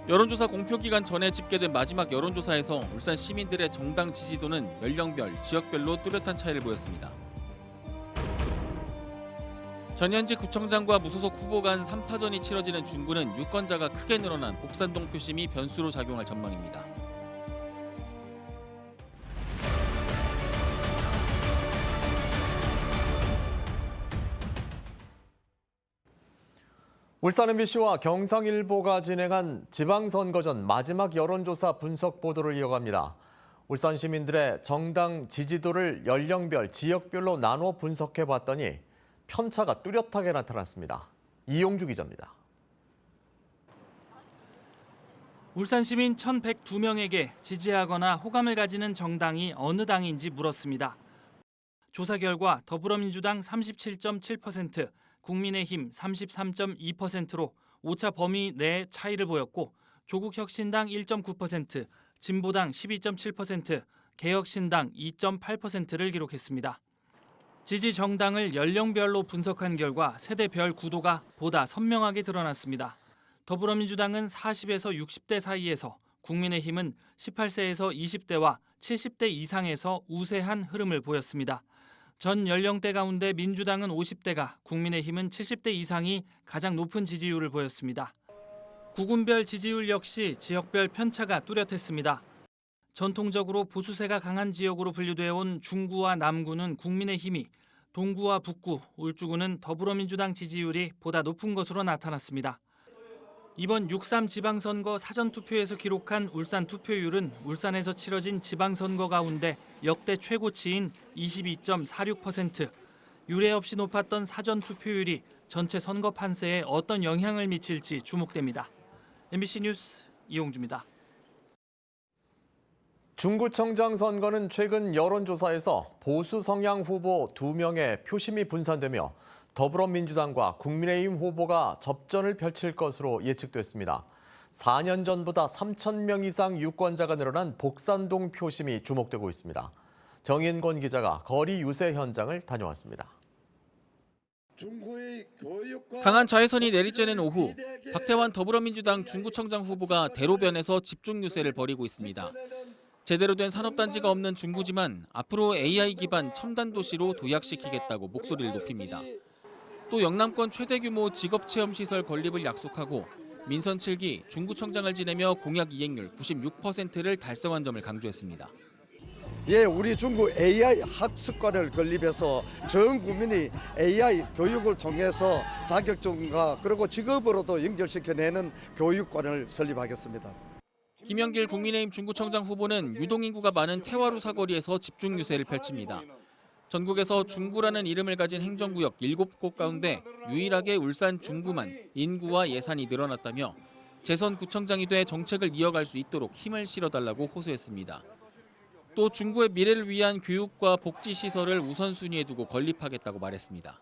여론조사 공표기간 전에 집계된 마지막 여론조사에서 울산 시민들의 정당 지지도는 연령별, 지역별로 뚜렷한 차이를 보였습니다. 전현직 구청장과 무소속 후보 간 3파전이 치러지는 중구는 유권자가 크게 늘어난 복산동 표심이 변수로 작용할 전망입니다. 울산 MBC와 경상일보가 진행한 지방선거 전 마지막 여론조사 분석 보도를 이어갑니다. 울산 시민들의 정당 지지도를 연령별, 지역별로 나눠 분석해봤더니 편차가 뚜렷하게 나타났습니다. 이용주 기자입니다. 울산 시민 1,102명에게 지지하거나 호감을 가지는 정당이 어느 당인지 물었습니다. 조사 결과 더불어민주당 37.7%, 국민의힘 33.2%로 오차 범위 내 차이를 보였고 조국혁신당 1.9%, 진보당 12.7%, 개혁신당 2.8%를 기록했습니다. 지지 정당을 연령별로 분석한 결과 세대별 구도가 보다 선명하게 드러났습니다. 더불어민주당은 40에서 60대 사이에서, 국민의힘은 18세에서 20대와 70대 이상에서 우세한 흐름을 보였습니다. 전 연령대 가운데 민주당은 50대가, 국민의힘은 70대 이상이 가장 높은 지지율을 보였습니다. 구군별 지지율 역시 지역별 편차가 뚜렷했습니다. 전통적으로 보수세가 강한 지역으로 분류되어 온 중구와 남구는 국민의힘이, 동구와 북구, 울주구는 더불어민주당 지지율이 보다 높은 것으로 나타났습니다. 이번 6.3 지방선거 사전투표에서 기록한 울산 투표율은 울산에서 치러진 지방선거 가운데 역대 최고치인 22.46%. 유례 없이 높았던 사전투표율이 전체 선거 판세에 어떤 영향을 미칠지 주목됩니다. MBC 뉴스 이용주입니다. 중구청장 선거는 최근 여론조사에서 보수 성향 후보 2명의 표심이 분산되며 더불어민주당과 국민의힘 후보가 접전을 펼칠 것으로 예측됐습니다. 4년 전보다 3,000명 이상 유권자가 늘어난 복산동 표심이 주목되고 있습니다. 정인권 기자가 거리 유세 현장을 다녀왔습니다. 강한 자외선이 내리쬐는 오후, 박태환 더불어민주당 중구청장 후보가 대로변에서 집중 유세를 벌이고 있습니다. 제대로 된 산업단지가 없는 중구지만 앞으로 AI 기반 첨단 도시로 도약시키겠다고 목소리를 높입니다. 또 영남권 최대 규모 직업체험시설 건립을 약속하고 민선 7기 중구청장을 지내며 공약 이행률 96%를 달성한 점을 강조했습니다. 예, 우리 중구 AI 학습관을 건립해서 전 국민이 AI 교육을 통해서 자격증과 그리고 직업으로도 연결시켜내는 교육관을 설립하겠습니다. 김영길 국민의힘 중구청장 후보는 유동인구가 많은 태화루 사거리에서 집중 유세를 펼칩니다. 전국에서 중구라는 이름을 가진 행정구역 7곳 가운데 유일하게 울산 중구만 인구와 예산이 늘어났다며 재선 구청장이 돼 정책을 이어갈 수 있도록 힘을 실어달라고 호소했습니다. 또 중구의 미래를 위한 교육과 복지시설을 우선순위에 두고 건립하겠다고 말했습니다.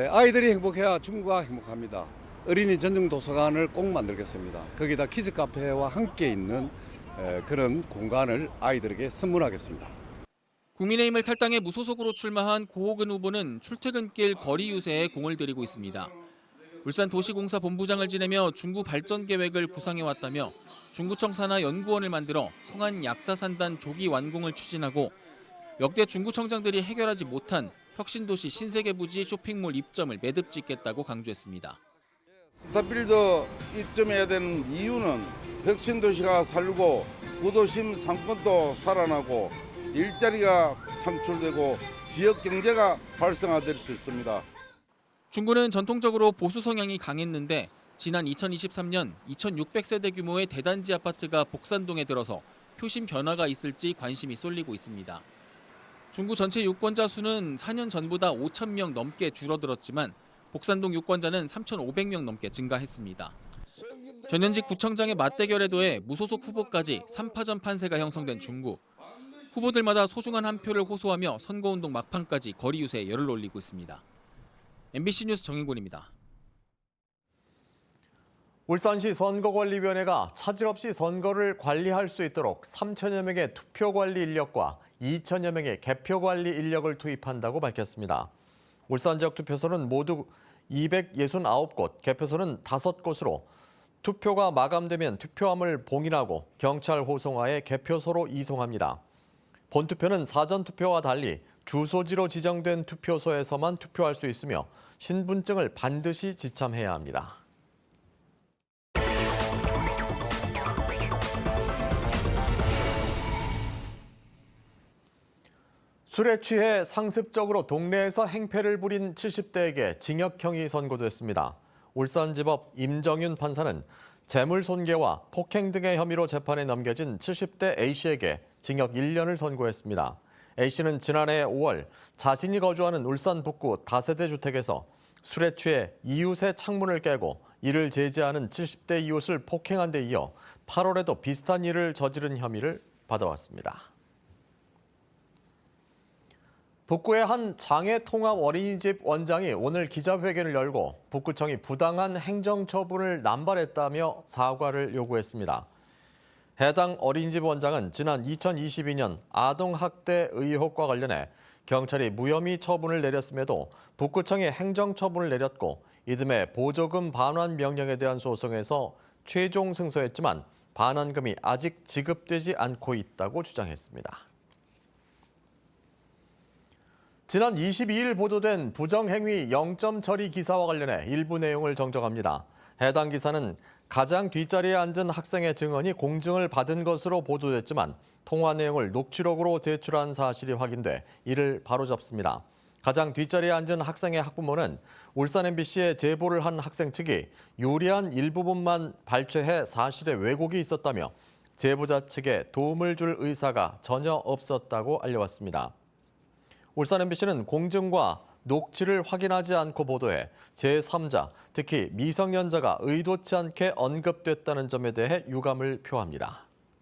아이들이 행복해야 중구가 행복합니다. 어린이 전용 도서관을 꼭 만들겠습니다. 거기다 키즈 카페와 함께 있는 그런 공간을 아이들에게 선물하겠습니다. 국민의힘을 탈당해 무소속으로 출마한 고호근 후보는 출퇴근길 거리 유세에 공을 들이고 있습니다. 울산 도시공사 본부장을 지내며 중구 발전 계획을 구상해왔다며 중구청 산하 연구원을 만들어 성안 약사산단 조기 완공을 추진하고 역대 중구청장들이 해결하지 못한 혁신도시 신세계 부지 쇼핑몰 입점을 매듭 짓겠다고 강조했습니다. 스타필드 입점해야 되는 이유는 혁신도시가 살고 구도심 상권도 살아나고 일자리가 창출되고 지역 경제가 활성화될 수 있습니다. 중구는 전통적으로 보수 성향이 강했는데 지난 2023년 2,600세대 규모의 대단지 아파트가 복산동에 들어서 표심 변화가 있을지 관심이 쏠리고 있습니다. 중구 전체 유권자 수는 4년 전보다 5,000명 넘게 줄어들었지만 복산동 유권자는 3,500명 넘게 증가했습니다. 전현직 구청장의 맞대결에 더해 무소속 후보까지 3파전 판세가 형성된 중구. 후보들마다 소중한 한 표를 호소하며 선거운동 막판까지 거리 유세에 열을 올리고 있습니다. MBC 뉴스 정인권입니다. 울산시 선거관리위원회가 차질 없이 선거를 관리할 수 있도록 3천여 명의 투표관리 인력과 2천여 명의 개표관리 인력을 투입한다고 밝혔습니다. 울산 지역 투표소는 모두 269곳, 개표소는 5곳으로 투표가 마감되면 투표함을 봉인하고 경찰 호송하에 개표소로 이송합니다. 본투표는 사전투표와 달리 주소지로 지정된 투표소에서만 투표할 수 있으며 신분증을 반드시 지참해야 합니다. 술에 취해 상습적으로 동네에서 행패를 부린 70대에게 징역형이 선고됐습니다. 울산지법 임정윤 판사는 재물손괴와 폭행 등의 혐의로 재판에 넘겨진 70대 A씨에게 징역 1년을 선고했습니다. A씨는 지난해 5월 자신이 거주하는 울산 북구 다세대 주택에서 술에 취해 이웃의 창문을 깨고 이를 제지하는 70대 이웃을 폭행한 데 이어 8월에도 비슷한 일을 저지른 혐의를 받아왔습니다. 북구의 한 장애통합 어린이집 원장이 오늘 기자회견을 열고 북구청이 부당한 행정처분을 남발했다며 사과를 요구했습니다. 해당 어린이집 원장은 지난 2022년 아동학대 의혹과 관련해 경찰이 무혐의 처분을 내렸음에도 북구청이 행정처분을 내렸고 이듬해 보조금 반환 명령에 대한 소송에서 최종 승소했지만 반환금이 아직 지급되지 않고 있다고 주장했습니다. 지난 22일 보도된 부정행위 0점 처리 기사와 관련해 일부 내용을 정정합니다. 해당 기사는 가장 뒷자리에 앉은 학생의 증언이 공증을 받은 것으로 보도됐지만 통화 내용을 녹취록으로 제출한 사실이 확인돼 이를 바로잡습니다. 가장 뒷자리에 앉은 학생의 학부모는 울산 MBC에 제보를 한 학생 측이 요리한 일부분만 발췌해 사실에 왜곡이 있었다며 제보자 측에 도움을 줄 의사가 전혀 없었다고 알려왔습니다. 울산 MBC는 공증과 녹취를 확인하지 않고 보도해 제3자, 특히 미성년자가 의도치 않게 언급됐다는 점에 대해 유감을 표합니다.